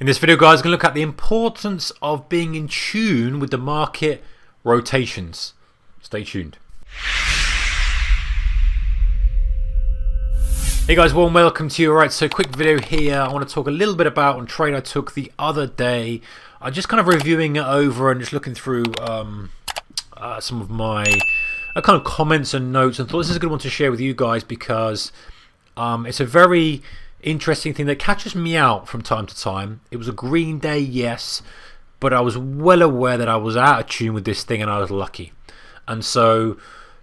In this video, guys, I'm going to look at the importance of being in tune with the market rotations. Stay tuned. Hey guys, warm welcome to you. Alright, so quick video here. I want to talk a little bit about a trade I took the other day. I'm just kind of reviewing it over and just looking through some of my kind of comments and notes, and thought this is a good one to share with you guys because it's a very interesting thing that catches me out from time to time. It was a green day, yes, but I was well aware that I was out of tune with this thing, and I was lucky. And so,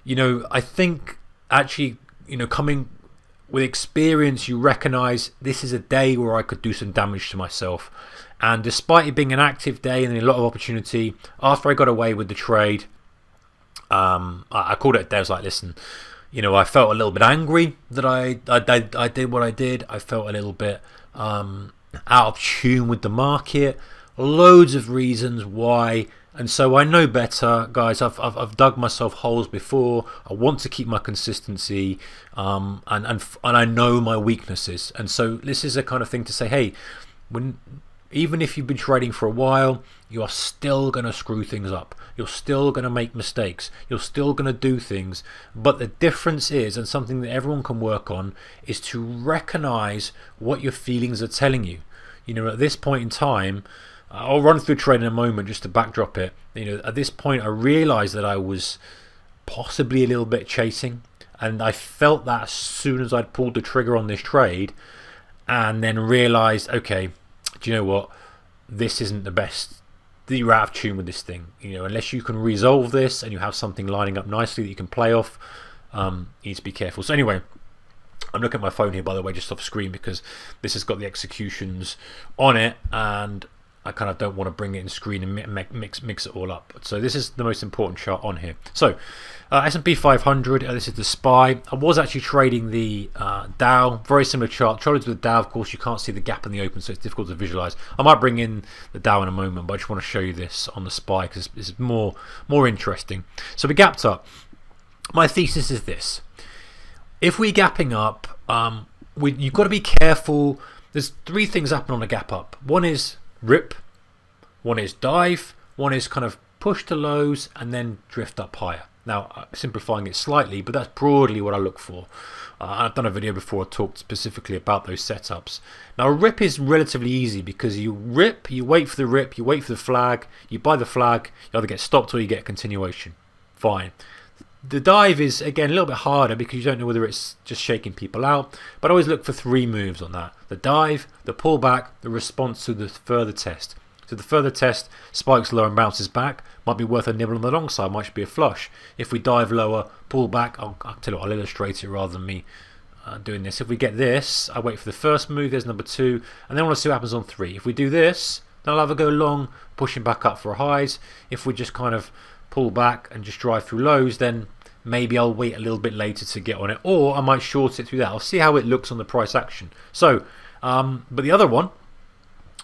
I think actually, coming with experience, you recognize this is a day where I could do some damage to myself. And despite it being an active day and a lot of opportunity, after I got away with the trade, I called it a day. I was like, listen, I felt a little bit angry that I did what I did. I felt a little bit out of tune with the market. Loads of reasons why. And so I know better, guys. I've dug myself holes before. I want to keep my consistency, and I know my weaknesses. And so this is a kind of thing to say, hey, even if you've been trading for a while, you are still going to screw things up. You're still going to make mistakes. You're still going to do things. But the difference is, and something that everyone can work on, is to recognize what your feelings are telling you. At this point in time, I'll run through trade in a moment just to backdrop it. At this point, I realized that I was possibly a little bit chasing, and I felt that as soon as I'd pulled the trigger on this trade, and then realized, okay, do you know what? This isn't the best. You're out of tune with this thing. Unless you can resolve this and you have something lining up nicely that you can play off, you need to be careful. So anyway, I'm looking at my phone here, by the way, just off screen, because this has got the executions on it, and I kind of don't want to bring it in screen and mix it all up. So this is the most important chart on here. So S&P 500, this is the SPY. I was actually trading the Dow, very similar chart. Traded with the Dow, of course, you can't see the gap in the open, so it's difficult to visualize. I might bring in the Dow in a moment, but I just want to show you this on the SPY because it's more interesting. So we gapped up. My thesis is this: if we're gapping up, you've got to be careful. There's three things happen on a gap up. One is rip, one is dive, one is kind of push to lows and then drift up higher. Now, simplifying it slightly, but that's broadly what I look for. I've done a video before I talked specifically about those setups. Now, a rip is relatively easy because you rip, you wait for the rip, you wait for the flag, you buy the flag, you either get stopped or you get a continuation. Fine. The dive is, again, a little bit harder because you don't know whether it's just shaking people out. But I always look for three moves on that: the dive, the pullback, the response to the further test. So the further test spikes lower and bounces back. Might be worth a nibble on the long side, might be a flush. If we dive lower, pull back, I'll tell you what, I'll illustrate it rather than me doing this. If we get this, I wait for the first move, there's number two, and then I want to see what happens on three. If we do this, then I'll either go long, pushing back up for highs. If we just kind of pull back and just drive through lows, then maybe I'll wait a little bit later to get on it, or I might short it through that. I'll see how it looks on the price action. So, but the other one,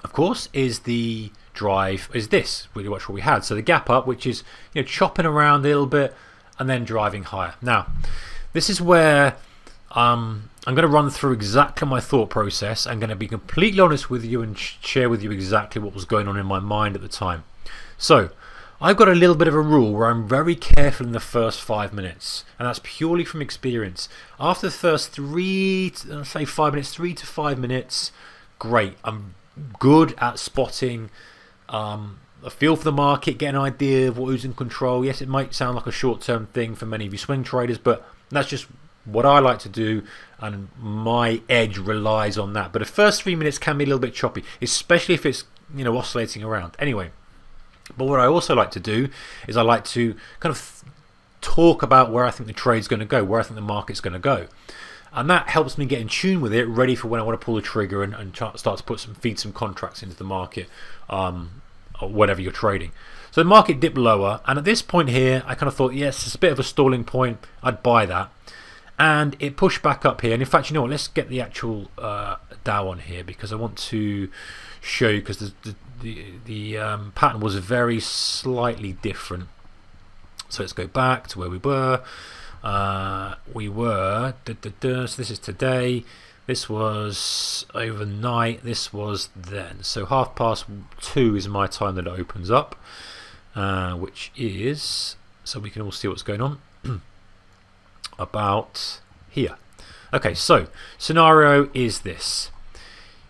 of course, is the drive, is this, really much what we had. So the gap up, which is chopping around a little bit and then driving higher. Now, this is where I'm going to run through exactly my thought process. I'm going to be completely honest with you and share with you exactly what was going on in my mind at the time. So I've got a little bit of a rule where I'm very careful in the first 5 minutes, and that's purely from experience. After the first 3 to 5 minutes, great. I'm good at spotting a feel for the market, get an idea of who's in control. Yes, it might sound like a short-term thing for many of you swing traders, but that's just what I like to do, and my edge relies on that. But the first 3 minutes can be a little bit choppy, especially if it's oscillating around. Anyway, but what I also like to do is I like to kind of talk about where I think the trade's going to go, where I think the market's going to go. And that helps me get in tune with it, ready for when I want to pull the trigger and start to feed some contracts into the market, or whatever you're trading. So the market dipped lower, and at this point here, I kind of thought, yes, it's a bit of a stalling point. I'd buy that. And it pushed back up here. And in fact, let's get the actual Dow on here, because I want to show you, because the pattern was very slightly different. So let's go back to where we were. So this is today. This was overnight. This was then. So 2:30 is my time that it opens up, which is, so we can all see what's going on, about here. Okay, so scenario is this.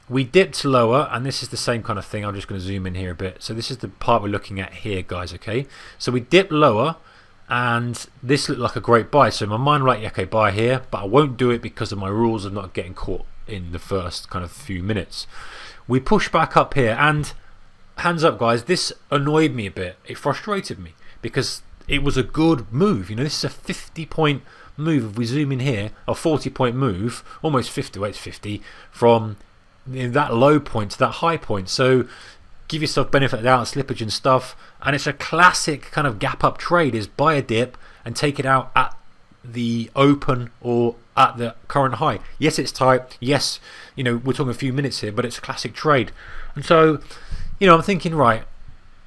We dipped lower, and this is the same kind of thing. I'm just going to zoom in here a bit. So this is the part we're looking at here, guys, okay? So we dipped lower, and this looked like a great buy. So in my mind, like, okay, buy here, but I won't do it because of my rules of not getting caught in the first kind of few minutes. We push back up here, and hands up, guys, this annoyed me a bit. It frustrated me because it was a good move. You know, this is a 50-point move. If we zoom in here, a 40-point move, almost 50, well, it's 50, from that low point to that high point. So give yourself benefit of the doubt, slippage and stuff, and it's a classic kind of gap up trade, is buy a dip and take it out at the open or at the current high. Yes, it's tight. Yes, you know, we're talking a few minutes here, but it's a classic trade. And so, you know, I'm thinking, right,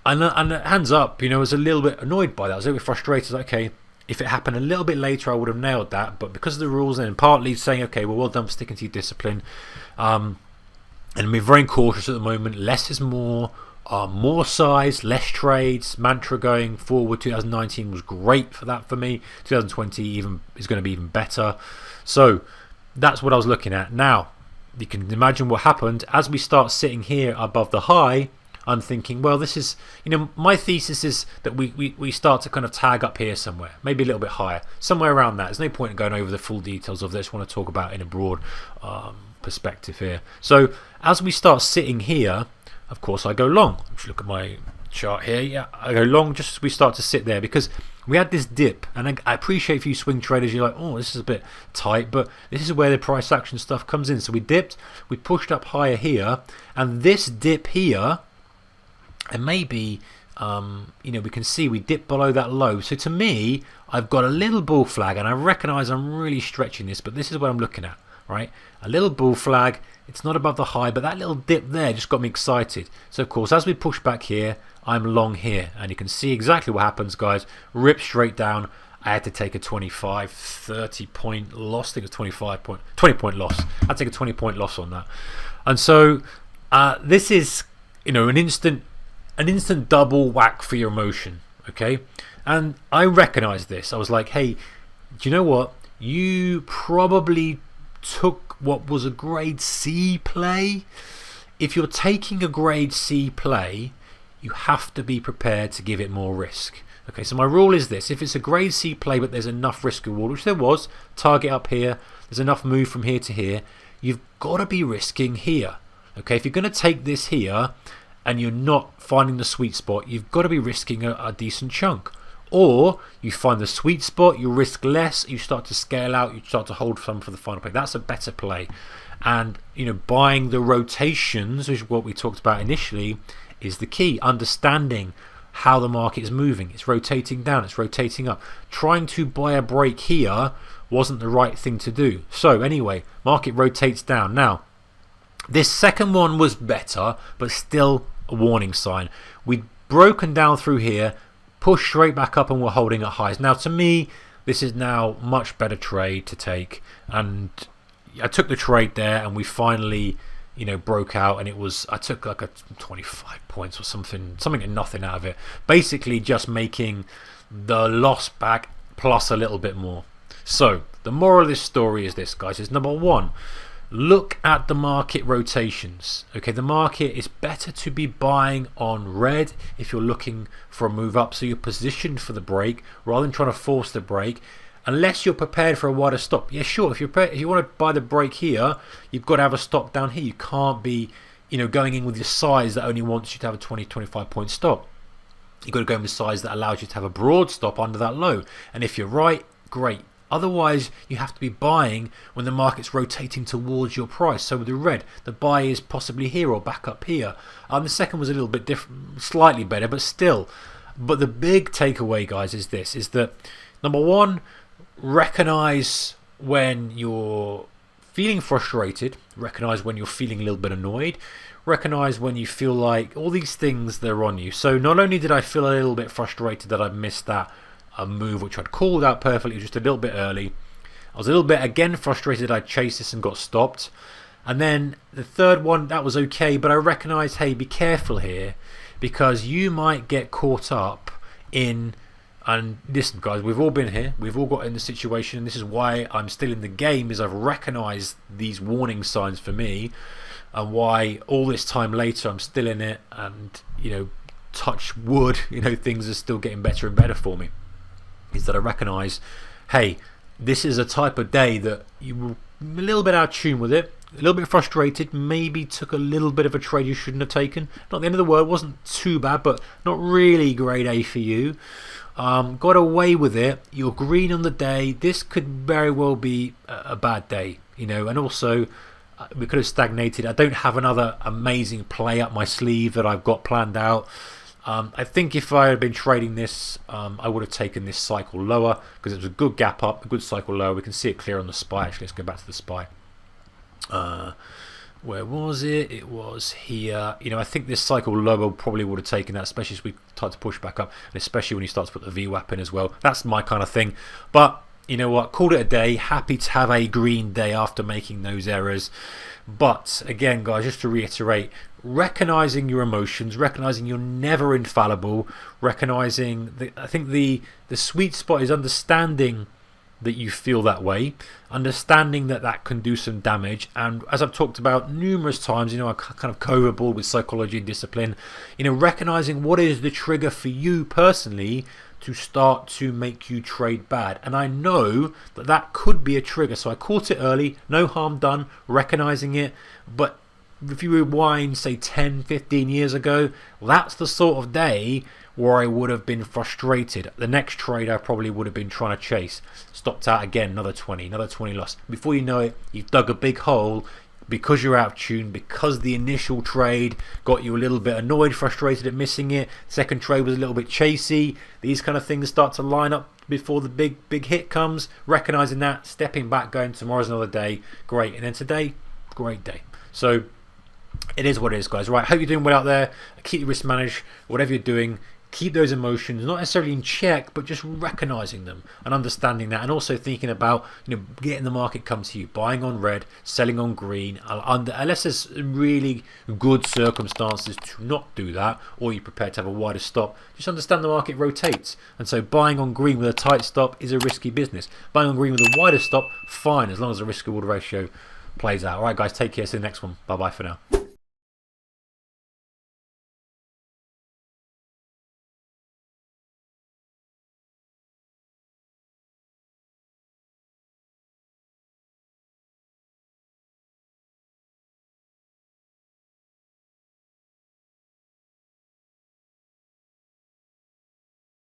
and hands up, you know, I was a little bit annoyed by that. I was a little bit frustrated. Okay, if it happened a little bit later, I would have nailed that, but because of the rules, and partly saying, okay, well done for sticking to your discipline, and we're very cautious at the moment. Less is more. More size, less trades. Mantra going forward. 2019 was great for that for me. 2020 even is going to be even better. So that's what I was looking at. Now you can imagine what happened as we start sitting here above the high. I'm thinking, well, this is, you know, my thesis is that we start to kind of tag up here somewhere, maybe a little bit higher, somewhere around that. There's no point in going over the full details of this. I just want to talk about it in a broad perspective here. So as we start sitting here, of course I go long. Just look at my chart here. Yeah, I go long just as we start to sit there, because we had this dip, and I appreciate if you swing traders, you're like, oh, this is a bit tight, but this is where the price action stuff comes in. So we dipped, we pushed up higher here, and this dip here, and maybe you know, we can see we dipped below that low. So to me, I've got a little bull flag, and I recognize I'm really stretching this, but this is what I'm looking at. Right, a little bull flag. It's not above the high, but that little dip there just got me excited. So of course, as we push back here, I'm long here, and you can see exactly what happens, guys. Rip straight down. I had to take a 25-30 point loss. I think it's 20 point loss. I'd take a 20-point loss on that. And so this is, you know, an instant double whack for your emotion. Okay, and I recognize this. I was like, hey, do you know what? You probably took what was a grade C play. If you're taking a grade C play, you have to be prepared to give it more risk. Okay, so my rule is this: if it's a grade C play but there's enough risk reward, which there was, target up here, there's enough move from here to here, you've got to be risking here. Okay, if you're going to take this here and you're not finding the sweet spot, you've got to be risking a decent chunk. Or you find the sweet spot, you risk less, you start to scale out, you start to hold some for the final play. That's a better play. And, you know, buying the rotations, which is what we talked about initially, is the key. Understanding how the market is moving. It's rotating down, it's rotating up. Trying to buy a break here wasn't the right thing to do. So anyway, market rotates down. Now, this second one was better, but still a warning sign. We'd broken down through here, push straight back up, and we're holding at highs. Now to me, this is now much better trade to take, and I took the trade there, and we finally, you know, broke out, and it was, I took like a 25 points or something and nothing out of it, basically just making the loss back plus a little bit more. So the moral of this story is this, guys, is number one, look at the market rotations. Okay, the market is better to be buying on red if you're looking for a move up, so you're positioned for the break rather than trying to force the break, unless you're prepared for a wider stop. Yeah, sure, if you want to buy the break here, you've got to have a stop down here. You can't be, you know, going in with your size that only wants you to have a 20-25 point stop. You've got to go in with size that allows you to have a broad stop under that low, and if you're right, great. Otherwise, you have to be buying when the market's rotating towards your price. So with the red, the buy is possibly here or back up here. The second was a little bit different, slightly better, but still. But the big takeaway, guys, is this: is that number one, recognize when you're feeling frustrated, recognize when you're feeling a little bit annoyed, recognize when you feel like all these things, they're on you. So not only did I feel a little bit frustrated that I missed that a move which I'd called out perfectly just a little bit early, I was a little bit again frustrated I chased this and got stopped. And then the third one, that was okay, but I recognised, hey, be careful here, because you might get caught up in, and listen guys, we've all been here, we've all got in the situation, and this is why I'm still in the game, is I've recognised these warning signs for me, and why all this time later I'm still in it, and touch wood, things are still getting better and better for me, is that I recognise, hey, this is a type of day that you will a little bit out of tune with it, a little bit frustrated, maybe took a little bit of a trade you shouldn't have taken. Not the end of the world, wasn't too bad, but not really grade A for you. Got away with it, you're green on the day, this could very well be a bad day, and also we could have stagnated. I don't have another amazing play up my sleeve that I've got planned out. I think if I had been trading this, I would have taken this cycle lower, because it was a good gap up, a good cycle lower. We can see it clear on the SPY. Actually, let's go back to the SPY. Where was it? It was here. I think this cycle lower probably would have taken that, especially as we start to push back up, and especially when you start to put the VWAP in as well. That's my kind of thing. But you know what? Called it a day. Happy to have a green day after making those errors. But again, guys, just to reiterate, recognizing your emotions, recognizing you're never infallible, recognizing that I think the sweet spot is understanding that you feel that way, understanding that that can do some damage, and as I've talked about numerous times, I kind of go overboard with psychology and discipline, recognizing what is the trigger for you personally to start to make you trade bad. And I know that that could be a trigger, so I caught it early, no harm done, recognizing it. But if you rewind, say 10, 15 years ago, that's the sort of day where I would have been frustrated. The next trade I probably would have been trying to chase. Stopped out again, another 20 lost. Before you know it, you've dug a big hole because you're out of tune, because the initial trade got you a little bit annoyed, frustrated at missing it. Second trade was a little bit chasey. These kind of things start to line up before the big hit comes. Recognizing that, stepping back, going tomorrow's another day, great. And then today, great day. So it is what it is, guys. Right, hope you're doing well out there. Keep your risk managed, whatever you're doing. Keep those emotions not necessarily in check, but just recognizing them and understanding that, and also thinking about getting the market come to you, buying on red, selling on green, unless there's really good circumstances to not do that, or you're prepared to have a wider stop. Just understand the market rotates, and so buying on green with a tight stop is a risky business. Buying on green with a wider stop, fine, as long as the risk reward ratio plays out. Alright guys, take care, see you in the next one. Bye bye for now.